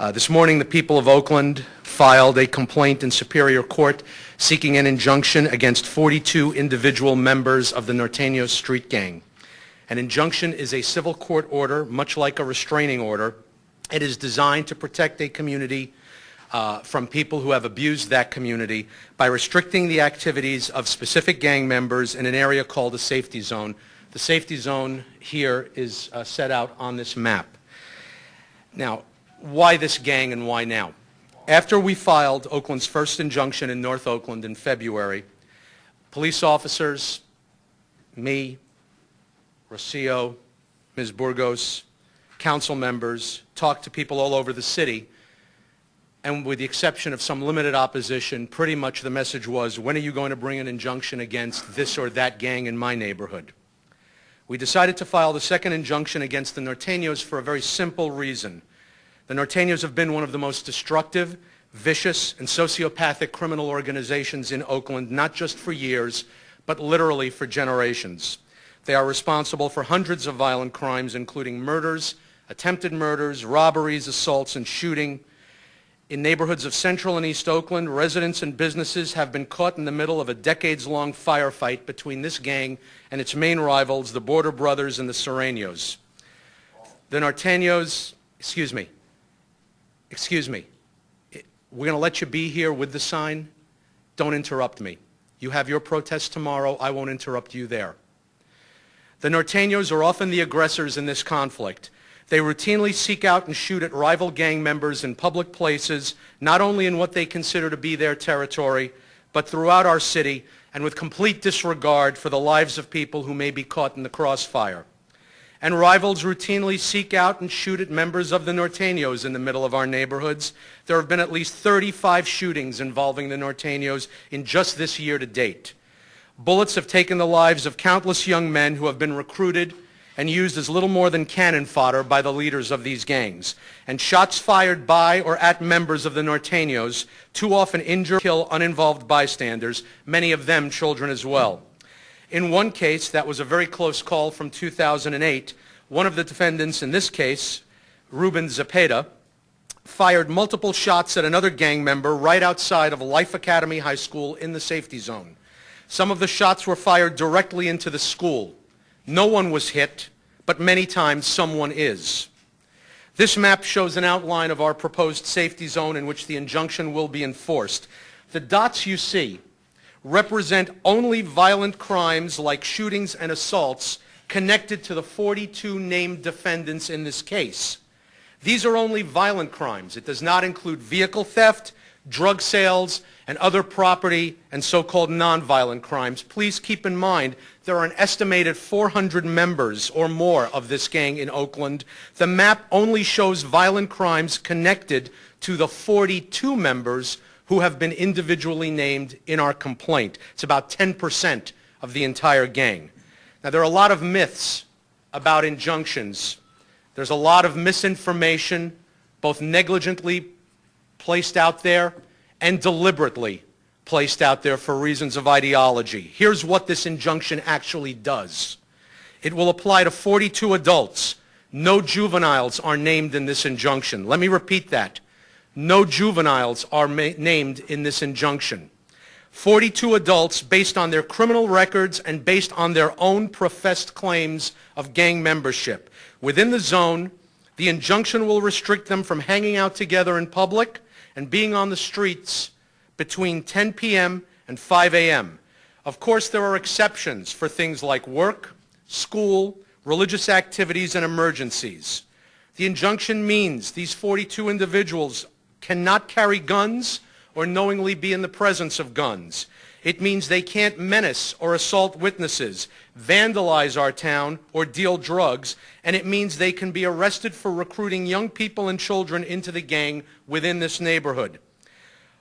This morning, the people of Oakland filed a complaint in Superior Court seeking an injunction against 42 individual members of the Norteño street gang. An injunction is a civil court order, much like a restraining order. It is designed to protect a community from people who have abused that community by restricting the activities of specific gang members in an area called a safety zone. The safety zone here is set out on this map. Now, why this gang and why now? After we filed Oakland's first injunction in North Oakland in February, police officers, me, Russo, Ms. Burgos, council members, talked to people all over the city, and with the exception of some limited opposition, pretty much the message was, when are you going to bring an injunction against this or that gang in my neighborhood? We decided to file the second injunction against the Norteños for a very simple reason. The Norteños have been one of the most destructive, vicious, and sociopathic criminal organizations in Oakland, not just for years, but literally for generations. They are responsible for hundreds of violent crimes, including murders, attempted murders, robberies, assaults, and shooting. In neighborhoods of Central and East Oakland, residents and businesses have been caught in the middle of a decades-long firefight between this gang and its main rivals, the Border Brothers and the Norteños. The Norteños, excuse me, we're going to let you be here with the sign. Don't interrupt me. You have your protest tomorrow. I won't interrupt you there. The Norteños are often the aggressors in this conflict. They routinely seek out and shoot at rival gang members in public places, not only in what they consider to be their territory, but throughout our city, and with complete disregard for the lives of people who may be caught in the crossfire. And rivals routinely seek out and shoot at members of the Norteños in the middle of our neighborhoods. There have been at least 35 shootings involving the Norteños in just this year to date. Bullets have taken the lives of countless young men who have been recruited and used as little more than cannon fodder by the leaders of these gangs. And shots fired by or at members of the Norteños too often injure or kill uninvolved bystanders, many of them children as well. In one case, that was a very close call from 2008, one of the defendants in this case, Ruben Zepeda, fired multiple shots at another gang member right outside of Life Academy High School in the safety zone. Some of the shots were fired directly into the school. No one was hit, but many times someone is. This map shows an outline of our proposed safety zone in which the injunction will be enforced. The dots you see represent only violent crimes like shootings and assaults connected to the 42 named defendants in this case. These are only violent crimes. It does not include vehicle theft, drug sales, and other property and so-called nonviolent crimes. Please keep in mind there are an estimated 400 members or more of this gang in Oakland. The map only shows violent crimes connected to the 42 members who have been individually named in our complaint. It's about 10% of the entire gang. Now, there are a lot of myths about injunctions. There's a lot of misinformation, both negligently placed out there and deliberately placed out there for reasons of ideology. Here's what this injunction actually does. It will apply to 42 adults. No juveniles are named in this injunction. Let me repeat that. No juveniles are named in this injunction. 42 adults based on their criminal records and based on their own professed claims of gang membership. Within the zone, the injunction will restrict them from hanging out together in public and being on the streets between 10 p.m. and 5 a.m. Of course, there are exceptions for things like work, school, religious activities, and emergencies. The injunction means these 42 individuals cannot carry guns or knowingly be in the presence of guns. It means they can't menace or assault witnesses, vandalize our town, or deal drugs, and it means they can be arrested for recruiting young people and children into the gang within this neighborhood.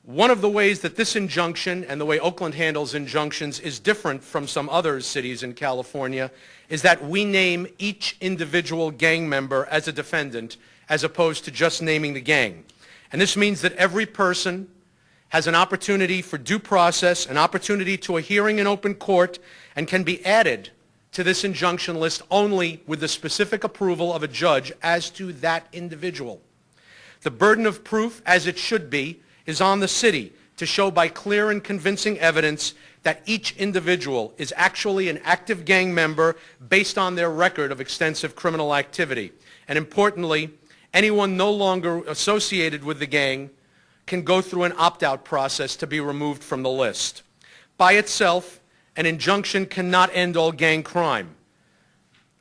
One of the ways that this injunction and the way Oakland handles injunctions is different from some other cities in California is that we name each individual gang member as a defendant as opposed to just naming the gang. And this means that every person has an opportunity for due process, an opportunity to a hearing in open court, and can be added to this injunction list only with the specific approval of a judge as to that individual. The burden of proof, as it should be, is on the city to show by clear and convincing evidence that each individual is actually an active gang member based on their record of extensive criminal activity. And importantly, anyone no longer associated with the gang can go through an opt-out process to be removed from the list. By itself, an injunction cannot end all gang crime.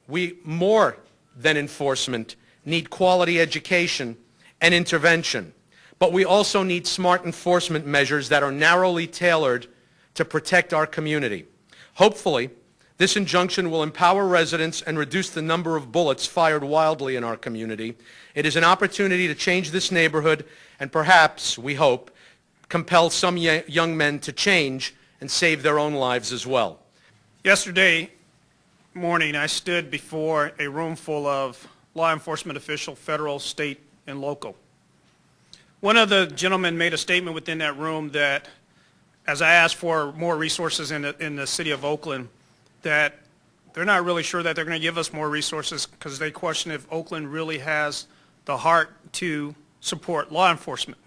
We, more than enforcement, need quality education and intervention. But we also need smart enforcement measures that are narrowly tailored to protect our community. Hopefully, this injunction will empower residents and reduce the number of bullets fired wildly in our community. It is an opportunity to change this neighborhood and perhaps, we hope, compel some young men to change and save their own lives as well. Yesterday morning, I stood before a room full of law enforcement officials, federal, state, and local. One of the gentlemen made a statement within that room that, as I asked for more resources in the city of Oakland, that they're not really sure that they're going to give us more resources because they question if Oakland really has the heart to support law enforcement.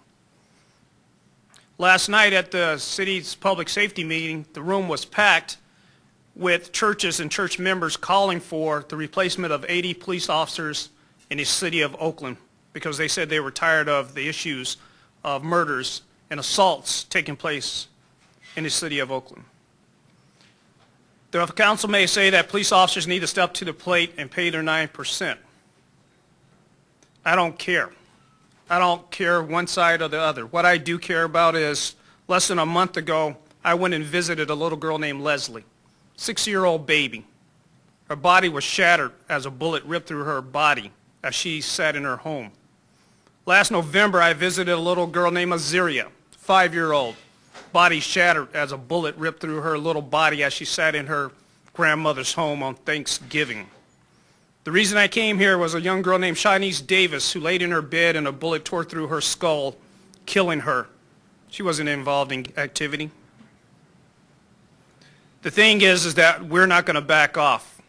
Last night at the city's public safety meeting, the room was packed with churches and church members calling for the replacement of 80 police officers in the city of Oakland because they said they were tired of the issues of murders and assaults taking place in the city of Oakland. The council may say that police officers need to step to the plate and pay their 9%. I don't care. I don't care one side or the other. What I do care about is less than a month ago, I went and visited a little girl named Leslie, 6-year-old baby. Her body was shattered as a bullet ripped through her body as she sat in her home. Last November, I visited a little girl named Azaria, 5-year-old. Body shattered as a bullet ripped through her little body as she sat in her grandmother's home on Thanksgiving. The reason I came here was a young girl named Shanice Davis who laid in her bed and a bullet tore through her skull, killing her. She wasn't involved in activity. The thing is that we're not going to back off.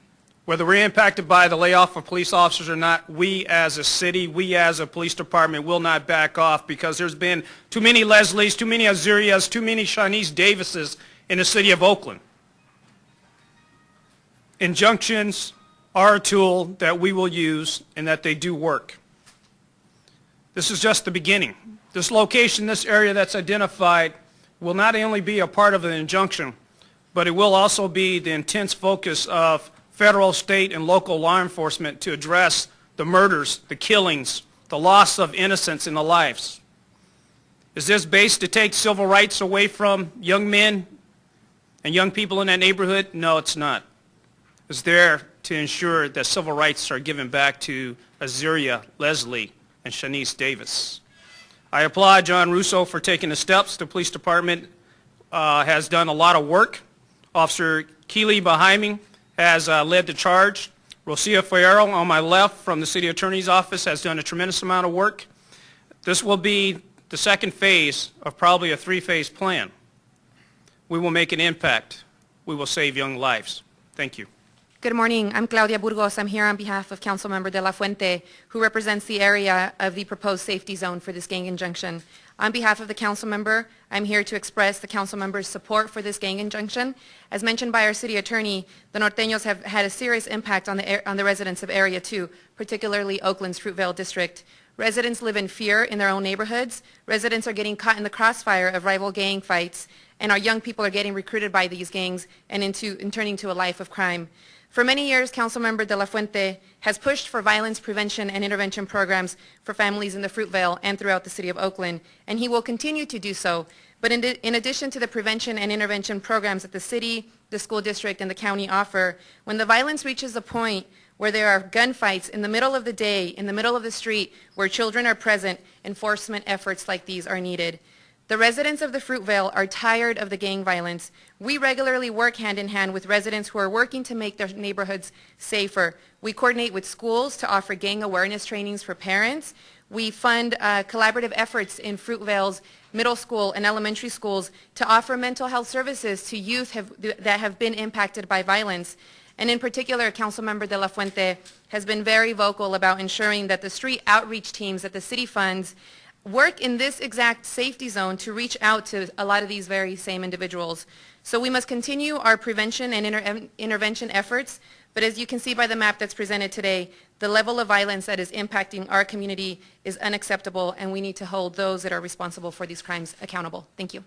Whether we're impacted by the layoff of police officers or not, we as a city, we as a police department will not back off because there's been too many Leslies, too many Azarias, too many Shanice Davises in the city of Oakland. Injunctions are a tool that we will use and that they do work. This is just the beginning. This location, this area that's identified will not only be a part of the injunction, but it will also be the intense focus of federal, state, and local law enforcement to address the murders, the killings, the loss of innocence in the lives. Is this based to take civil rights away from young men and young people in that neighborhood? No, it's not. It's there to ensure that civil rights are given back to Azaria, Leslie, and Shanice Davis. I applaud John Russo for taking the steps. The police department has done a lot of work. Officer Keeley behind me has led the charge. Rosia Fierro on my left from the City Attorney's Office has done a tremendous amount of work. This will be the second phase of probably a 3-phase plan. We will make an impact. We will save young lives. Thank you. Good morning. I'm Claudia Burgos. I'm here on behalf of Councilmember De La Fuente, who represents the area of the proposed safety zone for this gang injunction. On behalf of the Councilmember, I'm here to express the Councilmember's support for this gang injunction. As mentioned by our City Attorney, the Norteños have had a serious impact on the residents of Area 2, particularly Oakland's Fruitvale district. Residents live in fear in their own neighborhoods. Residents are getting caught in the crossfire of rival gang fights, and our young people are getting recruited by these gangs and turning to a life of crime. For many years, Councilmember De La Fuente has pushed for violence prevention and intervention programs for families in the Fruitvale and throughout the city of Oakland, and he will continue to do so. But in addition to the prevention and intervention programs that the city, the school district, and the county offer, when the violence reaches a point where there are gunfights in the middle of the day, in the middle of the street, where children are present, enforcement efforts like these are needed. The residents of the Fruitvale are tired of the gang violence. We regularly work hand in hand with residents who are working to make their neighborhoods safer. We coordinate with schools to offer gang awareness trainings for parents. We fund collaborative efforts in Fruitvale's middle school and elementary schools to offer mental health services to youth that have been impacted by violence. And in particular, Councilmember De La Fuente has been very vocal about ensuring that the street outreach teams that the city funds work in this exact safety zone to reach out to a lot of these very same individuals. So we must continue our prevention and intervention efforts, but as you can see by the map that's presented today, the level of violence that is impacting our community is unacceptable, and we need to hold those that are responsible for these crimes accountable. Thank you.